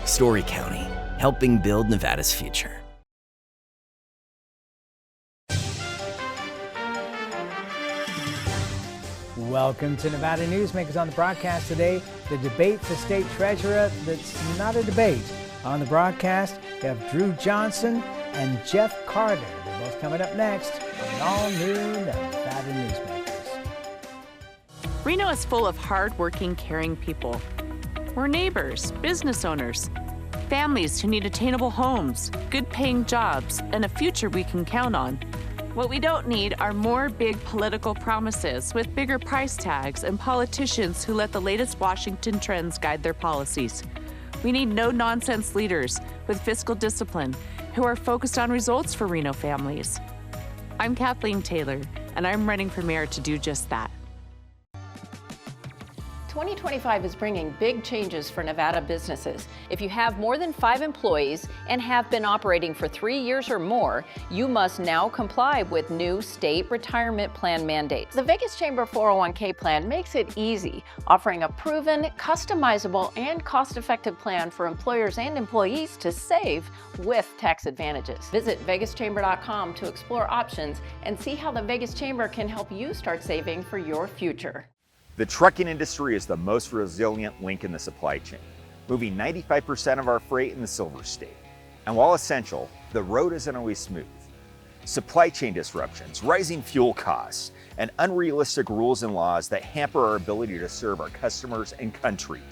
Story County, helping build Nevada's future. Welcome to Nevada Newsmakers. On the broadcast today, the debate for state treasurer that's not a debate. On the broadcast, we have Drew Johnson and Jeff Carter. They're both coming up next on an all-new Nevada Newsmakers. Reno is full of hard-working, caring people. We're neighbors, business owners, families who need attainable homes, good-paying jobs, and a future we can count on. What we don't need are more big political promises with bigger price tags and politicians who let the latest Washington trends guide their policies. We need no-nonsense leaders with fiscal discipline who are focused on results for Reno families. I'm Kathleen Taylor, and I'm running for mayor to do just that. 2025 is bringing big changes for Nevada businesses. If you have more than 5 employees and have been operating for 3 years or more, you must now comply with new state retirement plan mandates. The Vegas Chamber 401k plan makes it easy, offering a proven, customizable, and cost-effective plan for employers and employees to save with tax advantages. Visit vegaschamber.com to explore options and see how the Vegas Chamber can help you start saving for your future. The trucking industry is the most resilient link in the supply chain, moving 95% of our freight in the Silver State. And while essential, the road isn't always smooth. Supply chain disruptions, rising fuel costs, and unrealistic rules and laws that hamper our ability to serve our customers and country.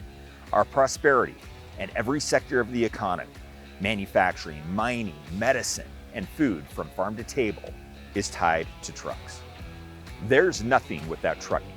Our prosperity and every sector of the economy, manufacturing, mining, medicine, and food from farm to table, is tied to trucks. There's nothing without trucking.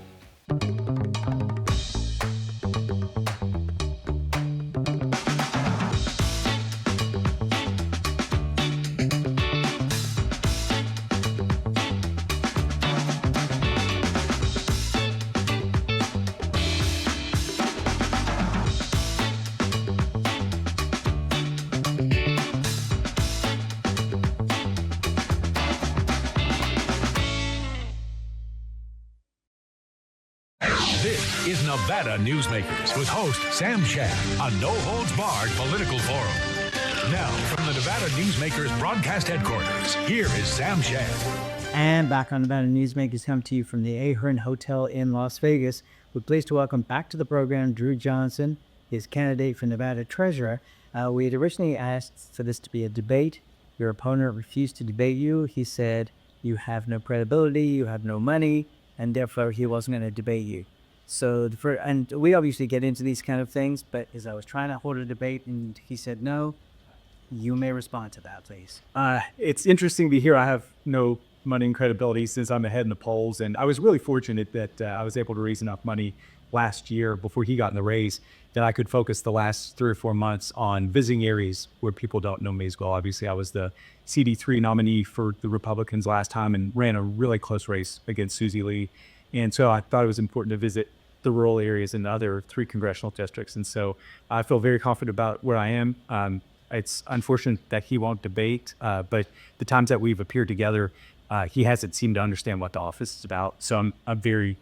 This is Nevada Newsmakers with host Sam Shad, a no-holds-barred political forum. Now, from the Nevada Newsmakers broadcast headquarters, here is Sam Shad. And back on Nevada Newsmakers, come to you from the Ahern Hotel in Las Vegas. We're pleased to welcome back to the program Drew Johnson, his candidate for Nevada Treasurer. We had originally asked for this to be a debate. Your opponent refused to debate you. He said you have no credibility, you have no money, and therefore he wasn't going to debate you. So, and we obviously get into these kind of things, but as I was trying to hold a debate and he said no, you may respond to that, please. It's interesting to hear I have no money and credibility since I'm ahead in the polls, and I was really fortunate that I was able to raise enough money last year before he got in the race that I could focus the last 3 or 4 months on visiting areas where people don't know me as well. Obviously, I was the CD3 nominee for the Republicans last time and ran a really close race against Susie Lee. And so I thought it was important to visit the rural areas in the other 3 congressional districts. And so I feel very confident about where I am. It's unfortunate that he won't debate, but the times that we've appeared together, he hasn't seemed to understand what the office is about. So I'm very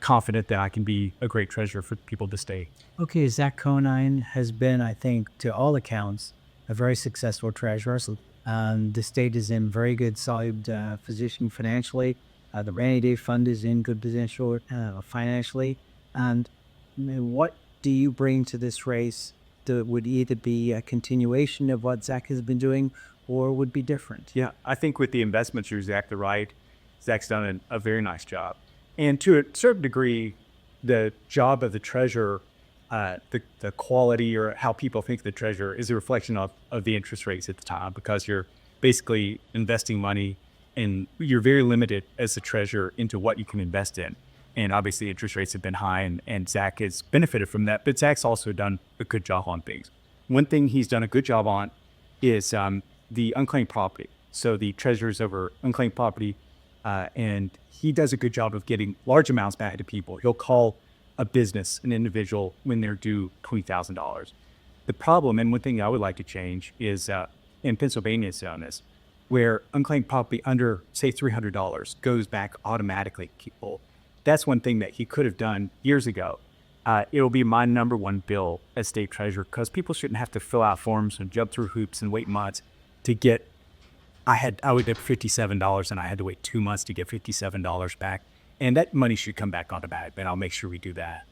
confident that I can be a great treasurer for people to stay. Okay, Zach Conine has been, I think, to all accounts, a very successful treasurer. So, the state is in very good, solid position financially. The rainy day fund is in good position financially. And what do you bring to this race that would either be a continuation of what Zach has been doing or would be different? Yeah, I think with the investments, you're exactly right. Zach's done a very nice job. And to a certain degree, the job of the treasurer, the quality or how people think of the treasurer is a reflection of the interest rates at the time, because you're basically investing money and you're very limited as a treasurer into what you can invest in. And obviously interest rates have been high and Zach has benefited from that, but Zach's also done a good job on things. One thing he's done a good job on is the unclaimed property. So the treasurer's over unclaimed property, and he does a good job of getting large amounts back to people. He'll call a business, an individual, when they're due $20,000. The problem, and one thing I would like to change, is in Pennsylvania it's done this, where unclaimed property under, say, $300 goes back automatically to people. That's one thing that he could have done years ago. it'll be my number one bill as state treasurer, because people shouldn't have to fill out forms and jump through hoops and wait months to get. I would get $57 and I had to wait 2 months to get $57 back, and that money should come back on the back. And I'll make sure we do that.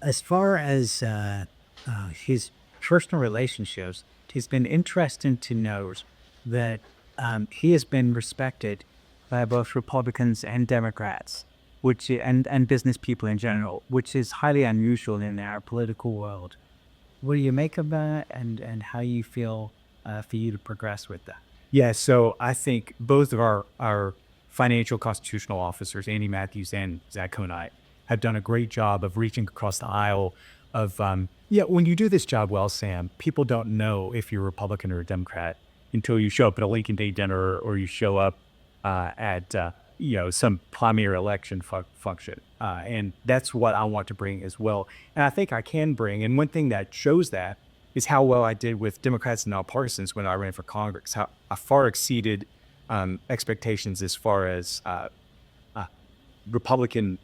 As far as his personal relationships, it's been interesting to note that he has been respected by both Republicans and Democrats, and business people in general, which is highly unusual in our political world. What do you make of that, and how you feel for you to progress with that? Yeah, so I think both of our financial constitutional officers, Andy Matthews and Zach Conite, have done a great job of reaching across the aisle of, when you do this job well, Sam, people don't know if you're a Republican or a Democrat until you show up at a Lincoln Day dinner or you show up at some primary election function. And that's what I want to bring as well. And I think I can bring, and one thing that shows that is how well I did with Democrats and nonpartisans when I ran for Congress, how I far exceeded expectations as far as Republican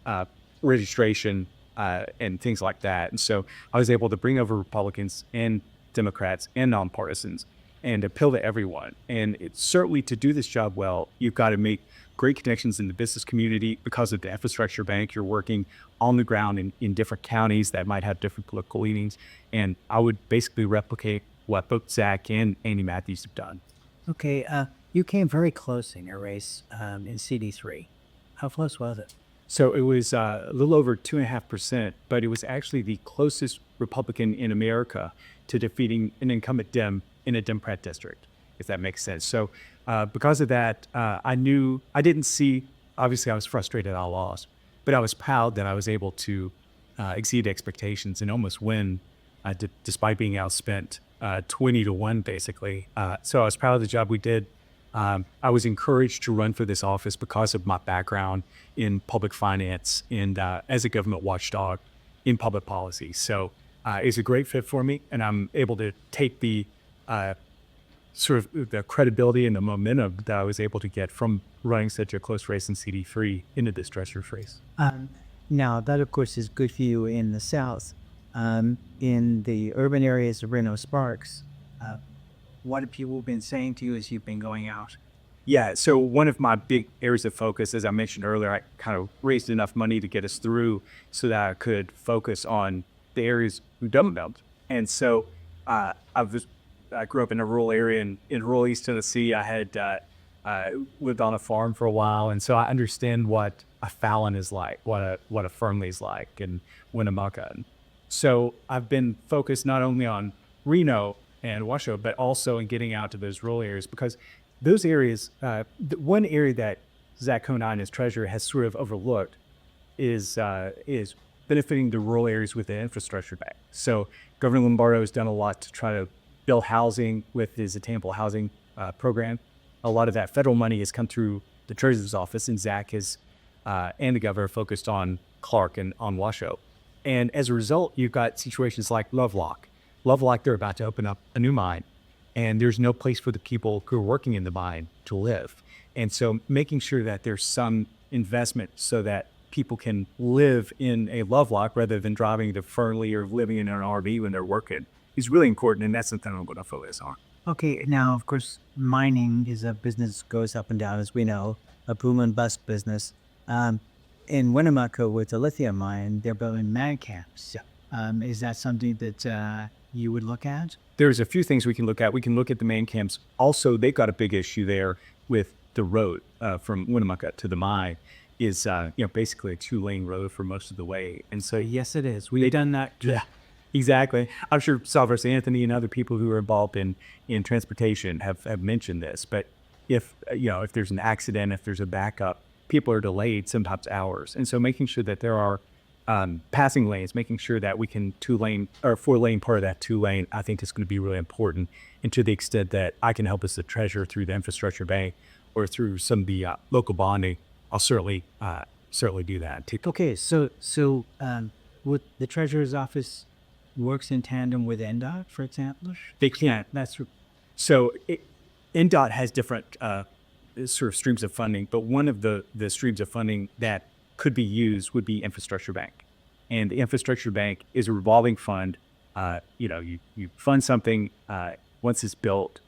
registration and things like that. And so I was able to bring over Republicans and Democrats and nonpartisans and appeal to everyone. And it's certainly, to do this job well, you've got to make great connections in the business community. Because of the infrastructure bank, you're working on the ground in different counties that might have different political leanings. And I would basically replicate what both Zach and Andy Matthews have done. Okay, you came very close in your race in CD3. How close was it? So it was a little over 2.5%, but it was actually the closest Republican in America to defeating an incumbent Dem in a Democrat district, if that makes sense. So because of that, I didn't see, obviously I was frustrated I lost, but I was proud that I was able to exceed expectations and almost win, despite being outspent 20-1, basically. So I was proud of the job we did. I was encouraged to run for this office because of my background in public finance and as a government watchdog in public policy. So it's a great fit for me, and I'm able to take the sort of the credibility and the momentum that I was able to get from running such a close race in CD3 into this treasurer's race. Now, that, of course, is good for you in the South. In the urban areas of Reno Sparks, what have people been saying to you as you've been going out? Yeah, so one of my big areas of focus, as I mentioned earlier, I kind of raised enough money to get us through so that I could focus on the areas who don't build. And so I grew up in a rural area in rural East Tennessee. I had lived on a farm for a while, and so I understand what a Fallon is like, what a Fernley is like, and Winnemucca. And so I've been focused not only on Reno and Washoe, but also in getting out to those rural areas, because those areas, the one area that Zach Conine as treasurer has sort of overlooked is benefiting the rural areas with the infrastructure bank. So Governor Lombardo has done a lot to try to build housing with his attainable housing program. A lot of that federal money has come through the treasurer's office, and Zach has and the governor focused on Clark and on Washoe. And as a result, you've got situations like Lovelock. Lovelock, they're about to open up a new mine, and there's no place for the people who are working in the mine to live. And so making sure that there's some investment so that people can live in a Lovelock rather than driving to Fernley or living in an RV when they're working is really important, and that's something I'm going to focus on. Okay, now, of course, mining is a business that goes up and down, as we know, a boom and bust business. In Winnemucca, with the lithium mine, they're building man camps. Is that something that you would look at? There's a few things we can look at. We can look at the man camps. Also, they've got a big issue there with the road from Winnemucca to the mine is basically a 2-lane road for most of the way. And so, Yes, it is. We've done that. Yeah, exactly. I'm sure Sylvester Anthony and other people who are involved in transportation have mentioned this. But if there's an accident, if there's a backup, people are delayed sometimes hours. And so making sure that there are passing lanes, making sure that we can 2-lane or 4-lane part of that 2-lane, I think is going to be really important. And to the extent that I can help as the treasurer through the infrastructure bank or through some of the local bonding, I'll certainly do that. Okay, so would the treasurer's office works in tandem with NDOT, for example? They can't. So NDOT has different sort of streams of funding, but one of the streams of funding that could be used would be infrastructure bank. And the infrastructure bank is a revolving fund. You fund something, once it's built,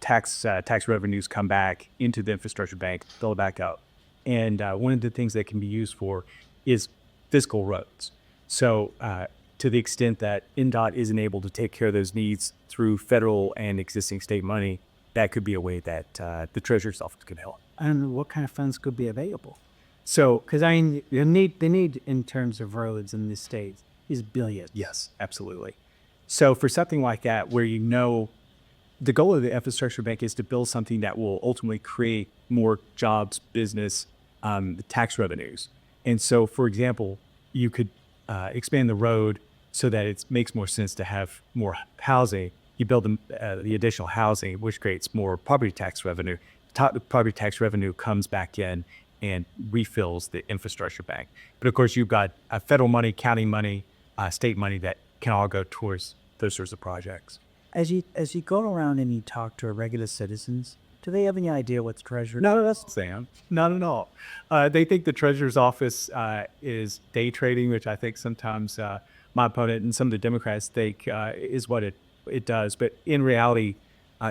tax revenues come back into the infrastructure bank, fill it back up. And one of the things that can be used for is physical roads. So to the extent that NDOT isn't able to take care of those needs through federal and existing state money, that could be a way that the Treasurer's Office could help. And what kind of funds could be available? So, Because I mean, the need in terms of roads in the state is billions. yes, absolutely. So for something like that, where the goal of the infrastructure bank is to build something that will ultimately create more jobs, business, tax revenues. And so, for example, you could expand the road so that it makes more sense to have more housing. You build the additional housing, which creates more property tax revenue. Property tax revenue comes back in and refills the infrastructure bank. But of course, you've got federal money, county money, state money that can all go towards those sorts of projects. As you go around and you talk to regular citizens, do they have any idea what the treasurer? No, that's Sam. Not at all. They think the Treasurer's Office is day trading, which I think sometimes my opponent and some of the Democrats think is what it does. But in reality,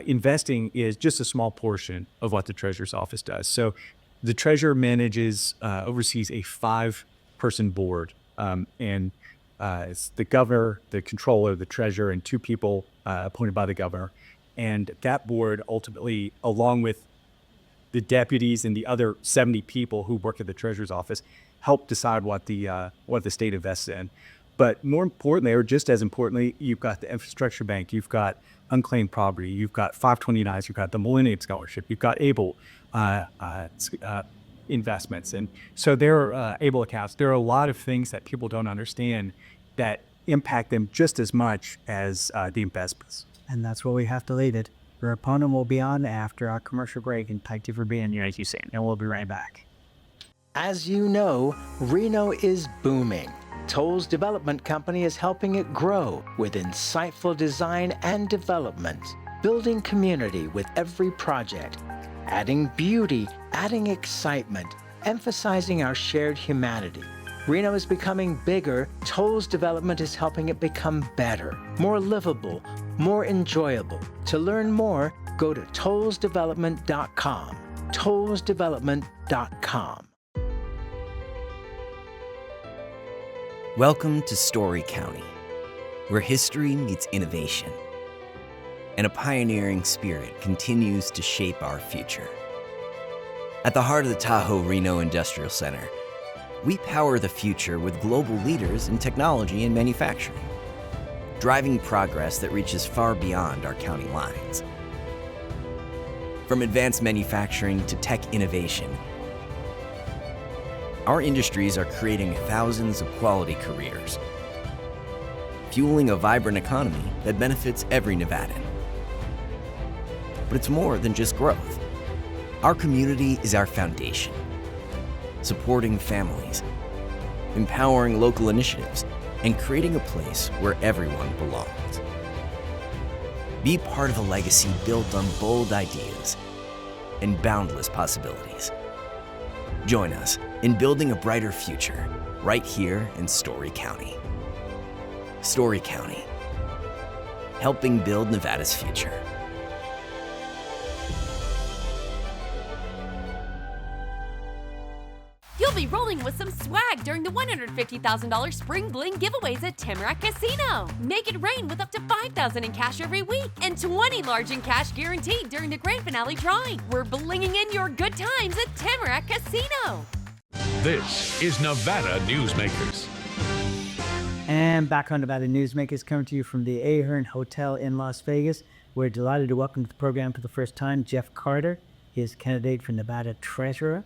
investing is just a small portion of what the Treasurer's Office does. So the Treasurer oversees a 5-person board, and it's the governor, the controller, the treasurer, and 2 people appointed by the governor. And that board ultimately, along with the deputies and the other 70 people who work at the Treasurer's Office, help decide what the state invests in. But more importantly, or just as importantly, you've got the infrastructure bank, you've got unclaimed property, you've got 529s, you've got the Millennium Scholarship, you've got ABLE investments. And so there are ABLE accounts. There are a lot of things that people don't understand that impact them just as much as the investments. And that's where we have to leave it. Your opponent will be on after our commercial break, and thank you for being here, as you said, and we'll be right back. As you know, Reno is booming. Toll's development company is helping it grow with insightful design and development, building community with every project, adding beauty, adding excitement, emphasizing our shared humanity. Reno is becoming bigger. Toll's development is helping it become better, more livable, more enjoyable. To learn more, go to tollsdevelopment.com. tollsdevelopment.com. Welcome to Story County, where history meets innovation, and a pioneering spirit continues to shape our future. At the heart of the Tahoe Reno Industrial Center, we power the future with global leaders in technology and manufacturing, driving progress that reaches far beyond our county lines. From advanced manufacturing to tech innovation, our industries are creating thousands of quality careers, fueling a vibrant economy that benefits every Nevadan. But it's more than just growth. Our community is our foundation, supporting families, empowering local initiatives, and creating a place where everyone belongs. Be part of a legacy built on bold ideas and boundless possibilities. Join us in building a brighter future right here in Story County. Story County, helping build Nevada's future. You'll be rolling with some swag during the $150,000 Spring Bling giveaways at Tamarack Casino. Make it rain with up to $5,000 in cash every week and 20 large in cash guaranteed during the grand finale drawing. We're blinging in your good times at Tamarack Casino. This is Nevada Newsmakers. And back on Nevada Newsmakers, coming to you from the Ahern Hotel in Las Vegas. We're delighted to welcome to the program for the first time Jeff Carter. He is candidate for Nevada Treasurer.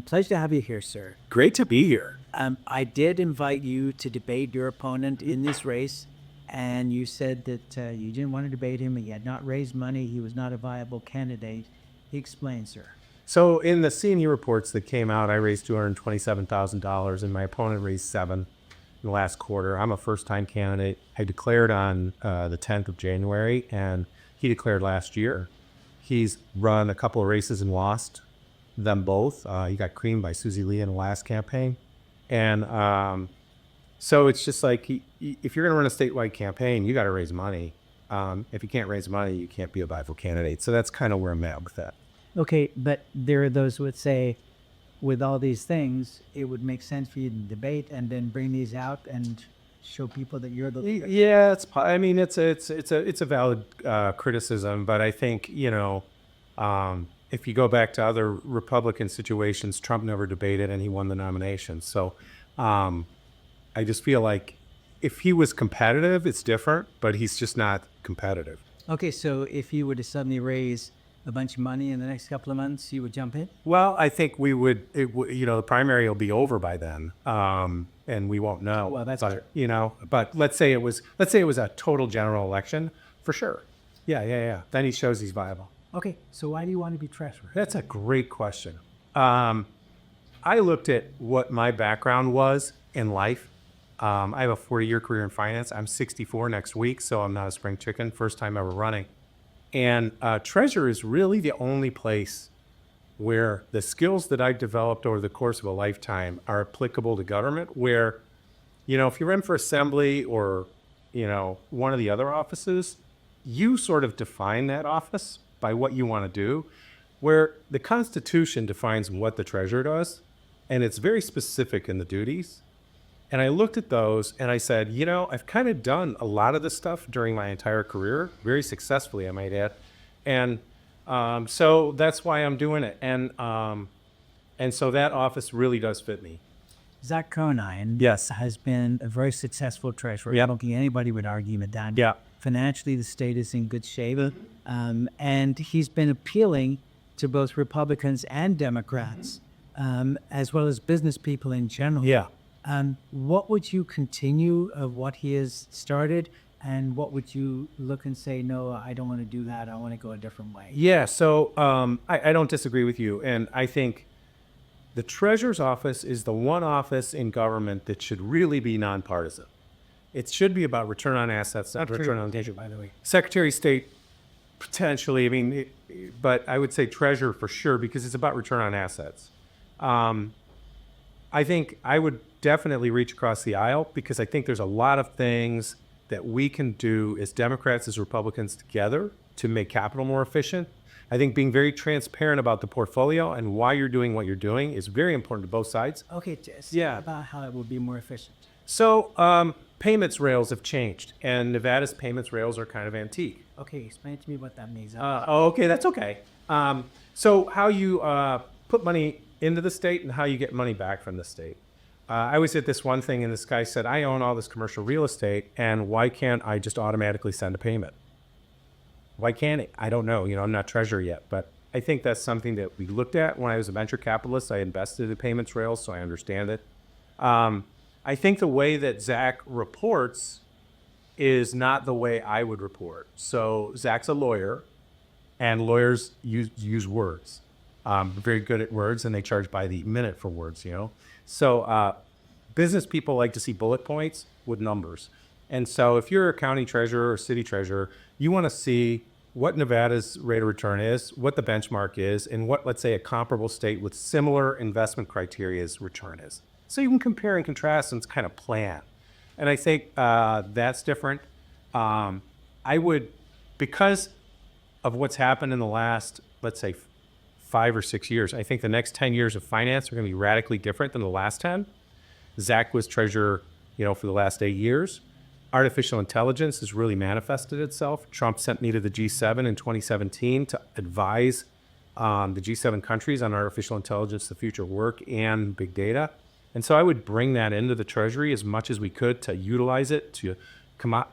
Pleasure to have you here, sir. Great to be here. I did invite you to debate your opponent in this race, and you said that you didn't want to debate him. He had not raised money. He was not a viable candidate. Explain, sir. So in the C&E reports that came out, I raised $227,000, and my opponent raised $7,000 in the last quarter. I'm a first-time candidate. I declared on the 10th of January, and he declared last year. He's run a couple of races and lost them both. He got creamed by Susie Lee in the last campaign. And So it's just like, if you're going to run a statewide campaign, you got to raise money. If you can't raise money, you can't be a viable candidate. So that's kind of where I'm at with that. Okay, but there are those who would say, with all these things, it would make sense for you to debate and then bring these out and show people that you're the leader. Yeah, it's a valid criticism, but I think, if you go back to other Republican situations, Trump never debated and he won the nomination. So I just feel like if he was competitive, it's different, but he's just not competitive. Okay, so if you were to suddenly raise a bunch of money in the next couple of months, you would jump in? Well, I think the primary will be over by then, and we won't know. Well, that's but, true. But let's say it was a total general election, for sure. Yeah. Then he shows he's viable. Okay, so why do you want to be treasurer? That's a great question. I looked at what my background was in life. I have a 40-year career in finance. I'm 64 next week, so I'm not a spring chicken. First time ever running. And treasurer is really the only place where the skills that I developed over the course of a lifetime are applicable to government, where, if you're in for assembly or, one of the other offices, you sort of define that office by what you want to do, where the Constitution defines what the treasurer does, and it's very specific in the duties. And I looked at those and I said, I've kind of done a lot of this stuff during my entire career, very successfully, I might add. And so that's why I'm doing it. And so that office really does fit me. Zach Conine Yes. has been a very successful treasurer. Yeah. I don't think anybody would argue with that. Yeah. Financially, the state is in good shape. And he's been appealing to both Republicans and Democrats, as well as business people in general. Yeah. What would you continue of what he has started, and what would you look and say, no, I don't want to do that, I want to go a different way? Yeah, so I don't disagree with you. And I think the treasurer's office is the one office in government that should really be nonpartisan. It should be about return on assets, not return on Treasurer, by the way. Secretary of State, potentially, but I would say treasurer for sure, because it's about return on assets. I think I would definitely reach across the aisle, because I think there's a lot of things that we can do as Democrats, as Republicans together, to make capital more efficient. I think being very transparent about the portfolio and why you're doing what you're doing is very important to both sides. Okay, just Yeah. about how it would be more efficient. So payments rails have changed, and Nevada's payments rails are kind of antique. Okay, explain to me what that means. Okay, that's okay. So how you put money into the state and how you get money back from the state. I was at this one thing, and this guy said, I own all this commercial real estate, and why can't I just automatically send a payment? Why can't it? I don't know. I'm not treasurer yet, but I think that's something that we looked at when I was a venture capitalist. I invested in payments rails, so I understand it. I think the way that Zach reports is not the way I would report. So Zach's a lawyer, and lawyers use words. Very good at words, and they charge by the minute for words, So business people like to see bullet points with numbers. And so if you're a county treasurer or city treasurer, you want to see what Nevada's rate of return is, what the benchmark is, and what, let's say, a comparable state with similar investment criteria's return is. So you can compare and contrast and kind of plan. And I think that's different. I would, because of what's happened in the last, let's say, 5 or 6 years, I think the next 10 years of finance are going to be radically different than the last 10. Zach was treasurer, for the last 8 years. Artificial intelligence has really manifested itself. Trump sent me to the G7 in 2017 to advise the G7 countries on artificial intelligence, the future work, and big data. And so I would bring that into the Treasury as much as we could to utilize it to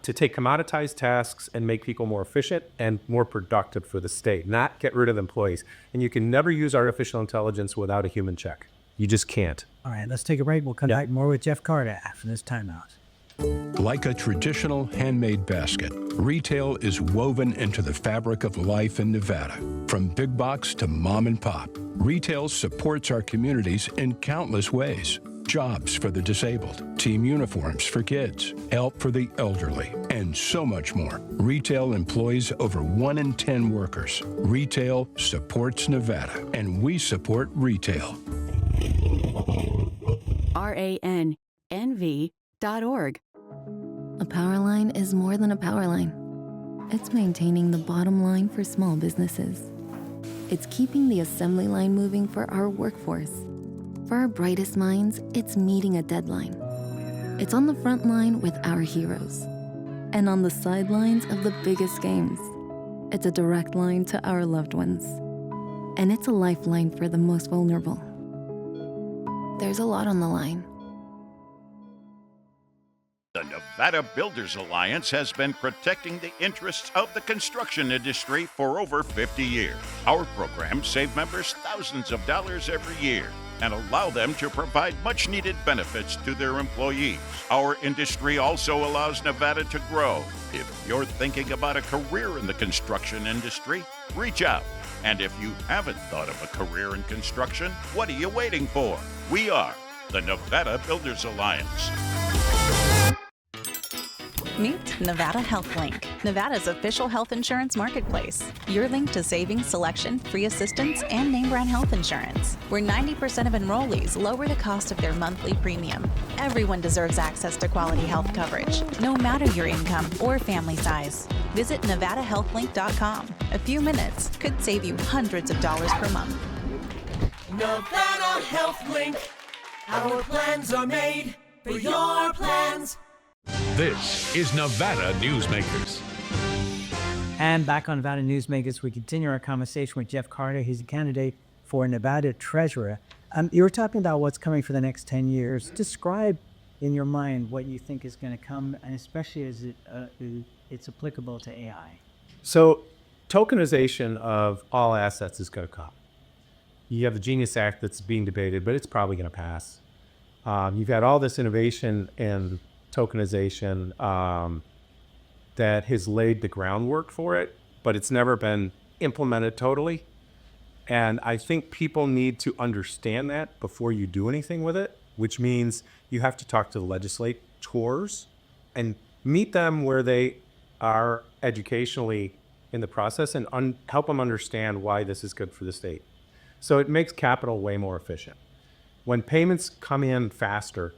take commoditized tasks and make people more efficient and more productive for the state, not get rid of employees. And you can never use artificial intelligence without a human check. You just can't. All right, let's take a break. We'll come back more with Jeff Carter after this timeout. Like a traditional handmade basket, retail is woven into the fabric of life in Nevada. From big box to mom and pop, retail supports our communities in countless ways. Jobs for the disabled, team uniforms for kids, help for the elderly, and so much more. Retail employs over 1 in 10 workers. Retail supports Nevada, and we support retail. RANNV powerline.org. A power line is more than a power line. It's maintaining the bottom line for small businesses. It's keeping the assembly line moving for our workforce. For our brightest minds, it's meeting a deadline. It's on the front line with our heroes. And on the sidelines of the biggest games. It's a direct line to our loved ones. And it's a lifeline for the most vulnerable. There's a lot on the line. The Nevada Builders Alliance has been protecting the interests of the construction industry for over 50 years. Our programs save members thousands of dollars every year and allow them to provide much-needed benefits to their employees. Our industry also allows Nevada to grow. If you're thinking about a career in the construction industry, reach out. And if you haven't thought of a career in construction, what are you waiting for? We are the Nevada Builders Alliance. Meet Nevada Health Link, Nevada's official health insurance marketplace. Your link to savings, selection, free assistance, and name brand health insurance, where 90% of enrollees lower the cost of their monthly premium. Everyone deserves access to quality health coverage, no matter your income or family size. Visit NevadaHealthLink.com. A few minutes could save you hundreds of dollars per month. Nevada Health Link. Our plans are made for your plans. This is Nevada Newsmakers. And back on Nevada Newsmakers, we continue our conversation with Jeff Carter. He's a candidate for Nevada Treasurer. You were talking about what's coming for the next 10 years. Describe in your mind what you think is going to come, and especially as it's applicable to AI. So tokenization of all assets is going to come. You have the Genius Act that's being debated, but it's probably going to pass. You've had all this innovation and tokenization that has laid the groundwork for it, but it's never been implemented totally. And I think people need to understand that before you do anything with it, which means you have to talk to the legislators and meet them where they are educationally in the process and help them understand why this is good for the state. So it makes capital way more efficient. When payments come in faster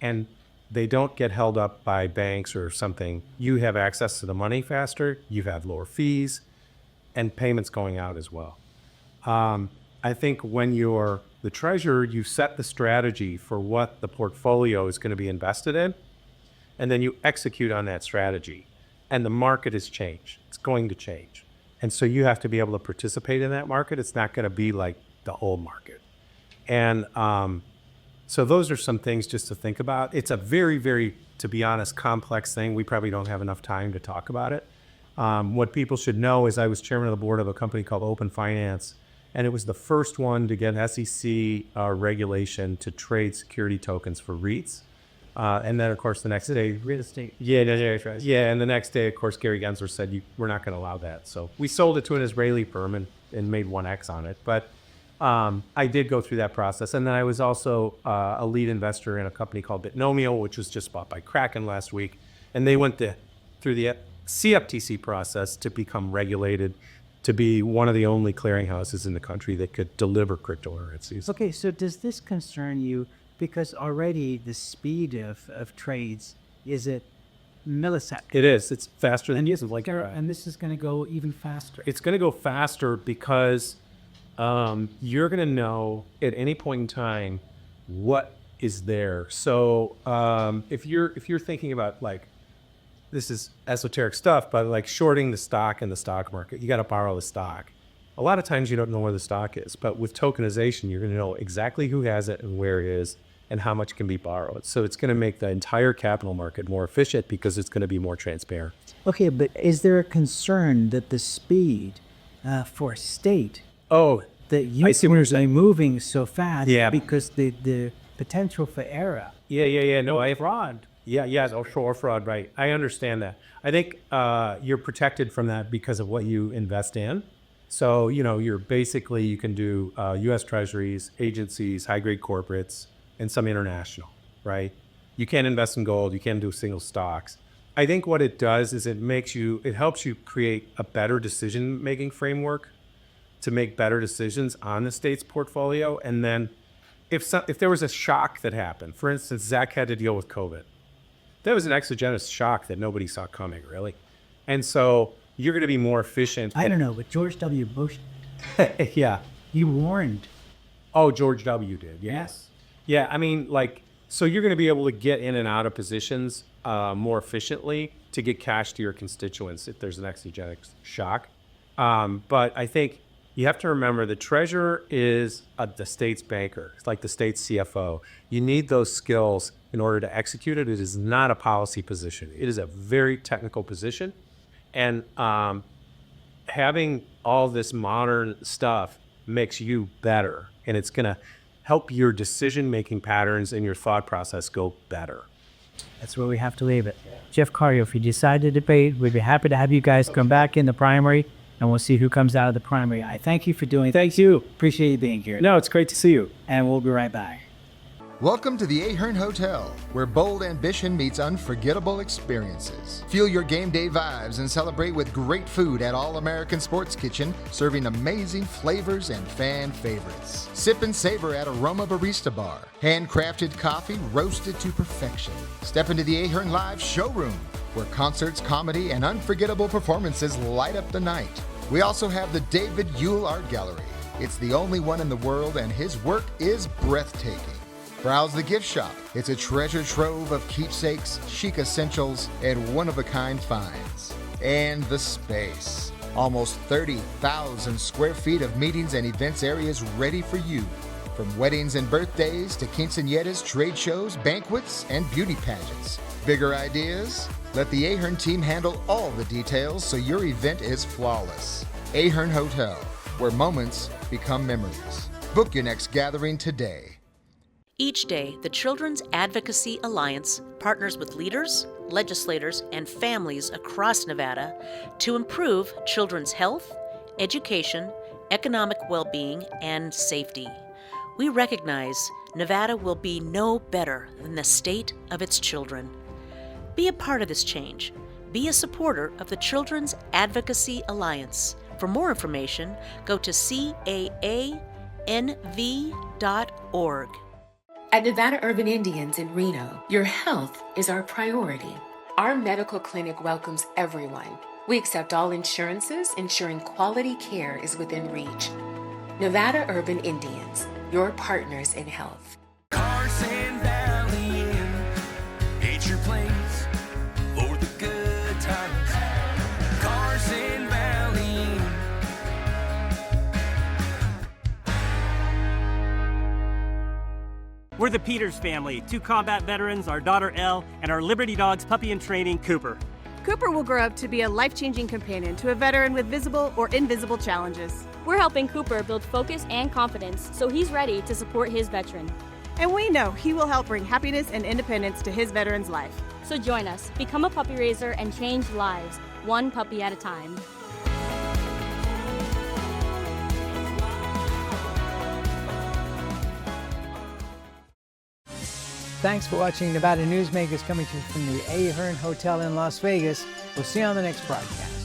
and they don't get held up by banks or something, you have access to the money faster, you have lower fees, and payments going out as well. I think when you're the treasurer, you set the strategy for what the portfolio is going to be invested in, and then you execute on that strategy. And the market has changed. It's going to change. And so you have to be able to participate in that market. It's not going to be like the old market. And so those are some things just to think about. It's a very, very, to be honest, complex thing. We probably don't have enough time to talk about it. What people should know is I was chairman of the board of a company called Open Finance, and it was the first one to get SEC regulation to trade security tokens for REITs. And then, of course, the next day, real estate. Yeah, and the next day, of course, Gary Gensler said, we're not going to allow that. So we sold it to an Israeli firm and made 1x on it. But I did go through that process. And then I was also a lead investor in a company called Bitnomial, which was just bought by Kraken last week. And they went through the CFTC process to become regulated, to be one of the only clearinghouses in the country that could deliver cryptocurrencies. Okay, so does this concern you? Because already the speed of trades is at millisecond. It is. It's faster than usual. And this is going to go even faster. It's going to go faster because you're going to know at any point in time what is there. So if you're thinking about, like, this is esoteric stuff, but like shorting the stock in the stock market, you got to borrow the stock. A lot of times you don't know where the stock is, but with tokenization, you're going to know exactly who has it and where it is and how much can be borrowed. So it's going to make the entire capital market more efficient because it's going to be more transparent. Okay, but is there a concern that the speed for state that I see what you're saying, moving so fast, yeah, because the potential for error, fraud, or fraud, right? I understand that. I think you're protected from that because of what you invest in. So you can do U.S. Treasuries, agencies, high grade corporates, and some international, right? You can't invest in gold. You can't do single stocks. I think what it does is it helps you create a better decision-making framework to make better decisions on the state's portfolio. And then if there was a shock that happened, for instance, Zach had to deal with COVID, that was an exogenous shock that nobody saw coming, really. And so you're going to be more efficient. I don't know, but George W. Bush, Yeah. he warned. Oh, George W. did. Yes. Yeah, I mean, like, so you're going to be able to get in and out of positions more efficiently to get cash to your constituents if there's an exogenic shock. But I think you have to remember the treasurer is the state's banker. It's like the state's CFO. You need those skills in order to execute it. It is not a policy position. It is a very technical position. And having all this modern stuff makes you better. And it's going to help your decision-making patterns and your thought process go better. That's where we have to leave it. Jeff Cario, if you decide to debate, we'd be happy to have you guys come back in the primary, and we'll see who comes out of the primary. I thank you for doing it. Thank you. Appreciate you being here. No, it's great to see you. And we'll be right back. Welcome to the Ahern Hotel, where bold ambition meets unforgettable experiences. Feel your game day vibes and celebrate with great food at All American Sports Kitchen, serving amazing flavors and fan favorites. Sip and savor at Aroma Barista Bar, handcrafted coffee roasted to perfection. Step into the Ahern Live showroom, where concerts, comedy, and unforgettable performances light up the night. We also have the David Yule Art Gallery. It's the only one in the world, and his work is breathtaking. Browse the gift shop. It's a treasure trove of keepsakes, chic essentials, and one-of-a-kind finds. And the space. Almost 30,000 square feet of meetings and events areas ready for you. From weddings and birthdays to quinceañeras, trade shows, banquets, and beauty pageants. Bigger ideas? Let the Ahern team handle all the details so your event is flawless. Ahern Hotel, where moments become memories. Book your next gathering today. Each day, the Children's Advocacy Alliance partners with leaders, legislators, and families across Nevada to improve children's health, education, economic well-being, and safety. We recognize Nevada will be no better than the state of its children. Be a part of this change. Be a supporter of the Children's Advocacy Alliance. For more information, go to caanv.org. At Nevada Urban Indians in Reno, your health is our priority. Our medical clinic welcomes everyone. We accept all insurances, ensuring quality care is within reach. Nevada Urban Indians, your partners in health. Carson Valley Inn, it's your place for the good times. Carson Valley Inn. We're the Peters family, 2 combat veterans, our daughter Elle, and our Liberty Dogs puppy in training, Cooper. Cooper will grow up to be a life-changing companion to a veteran with visible or invisible challenges. We're helping Cooper build focus and confidence so he's ready to support his veteran. And we know he will help bring happiness and independence to his veteran's life. So join us, become a puppy raiser, and change lives, one puppy at a time. Thanks for watching Nevada Newsmakers, coming to you from the Ahern Hotel in Las Vegas. We'll see you on the next broadcast.